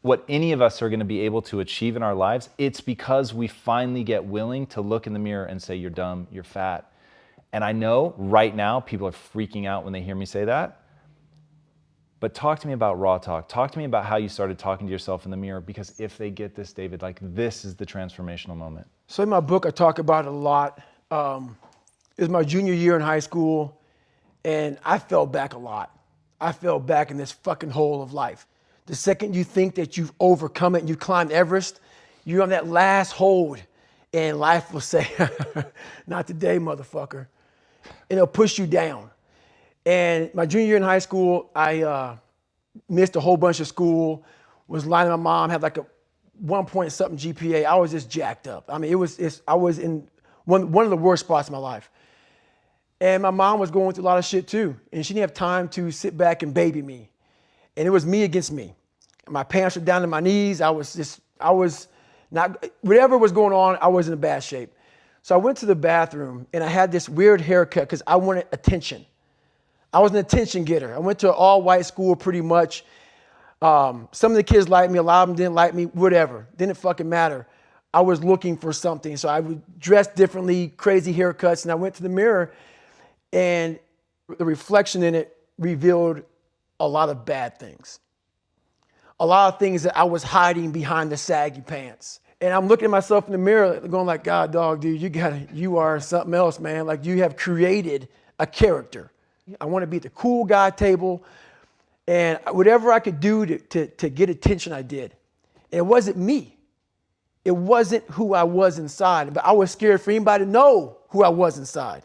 what any of us are going to be able to achieve in our lives, it's because we finally get willing to look in the mirror and say, you're dumb, you're fat. And I know right now people are freaking out when they hear me say that. But talk to me about raw talk. Talk to me about how you started talking to yourself in the mirror, because if they get this, David, like this is the transformational moment. So in my book, I talk about it a lot. It was my junior year in high school, and I fell back a lot. I fell back in this fucking hole of life. The second you think that you've overcome it and you climbed Everest, you're on that last hold, and life will say, not today, motherfucker. And it'll push you down. And my junior year in high school, I missed a whole bunch of school, was lying to my mom, had like a 1 point something GPA. I was just jacked up. I mean, I was in one of the worst spots in my life. And my mom was going through a lot of shit too. And she didn't have time to sit back and baby me. And it was me against me. My pants were down to my knees. I was not, whatever was going on, I was in a bad shape. So I went to the bathroom and I had this weird haircut because I wanted attention. I was an attention getter. I went to an all-white school pretty much. Some of the kids liked me, a lot of them didn't like me, whatever. Didn't fucking matter. I was looking for something. So I would dress differently, crazy haircuts, and I went to the mirror and the reflection in it revealed a lot of bad things. A lot of things that I was hiding behind the saggy pants. And I'm looking at myself in the mirror going like, God, dog, dude, you are something else, man. Like you have created a character. I want to be at the cool guy table. And whatever I could do to get attention, I did. And it wasn't me. It wasn't who I was inside. But I was scared for anybody to know who I was inside.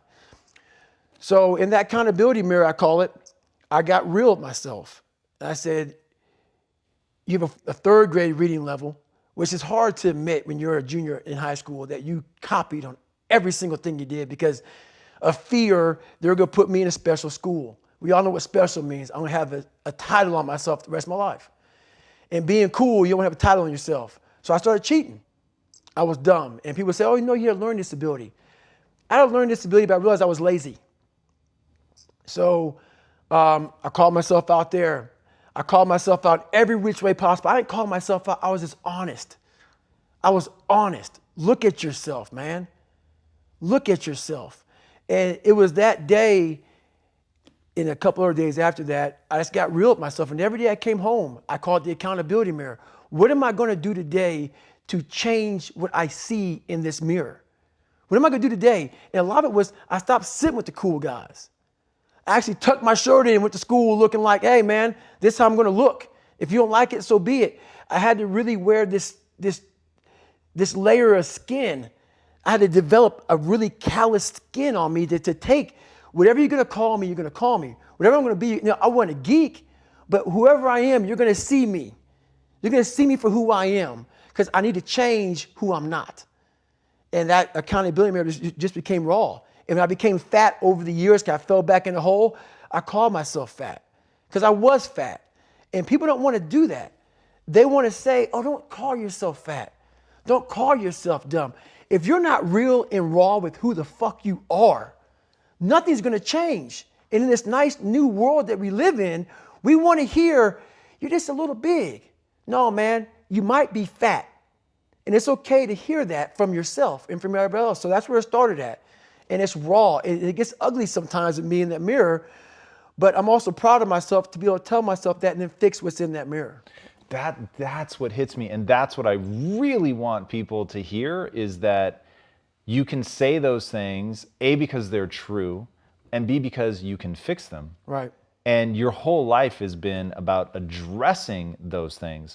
So in that accountability mirror, I call it, I got real with myself. And I said, you have a third grade reading level, which is hard to admit when you're a junior in high school that you copied on every single thing you did because of fear they're going to put me in a special school. We all know what special means. I'm going to have a title on myself the rest of my life. And being cool, you don't have a title on yourself. So I started cheating. I was dumb. And people say, oh, you know, you have a learning disability. I had a learning disability, but I realized I was lazy. So I called myself out there. I called myself out every which way possible. I didn't call myself out. I was just honest. I was honest. Look at yourself, man. Look at yourself. And it was that day, in a couple of days after that, I just got real with myself. And every day I came home, I called the accountability mirror. What am I going to do today to change what I see in this mirror? What am I going to do today? And a lot of it was I stopped sitting with the cool guys. I actually tucked my shirt in and went to school looking like, hey, man, this is how I'm going to look. If you don't like it, so be it. I had to really wear this layer of skin. I had to develop a really calloused skin on me to take whatever you're going to call me, you're going to call me. Whatever I'm going to be, you know, I wasn't a geek, but whoever I am, you're going to see me. You're going to see me for who I am because I need to change who I'm not. And that accountability mirror just became raw. And when I became fat over the years, because I fell back in the hole, I called myself fat because I was fat. And people don't want to do that. They want to say, oh, don't call yourself fat. Don't call yourself dumb. If you're not real and raw with who the fuck you are, nothing's going to change. And in this nice new world that we live in, we want to hear, you're just a little big. No, man, you might be fat. And it's okay to hear that from yourself and from everybody else. So that's where it started at. And it's raw. It gets ugly sometimes with me in that mirror. But I'm also proud of myself to be able to tell myself that and then fix what's in that mirror. That's what hits me. And that's what I really want people to hear is that you can say those things, A, because they're true, and B, because you can fix them. Right. And your whole life has been about addressing those things.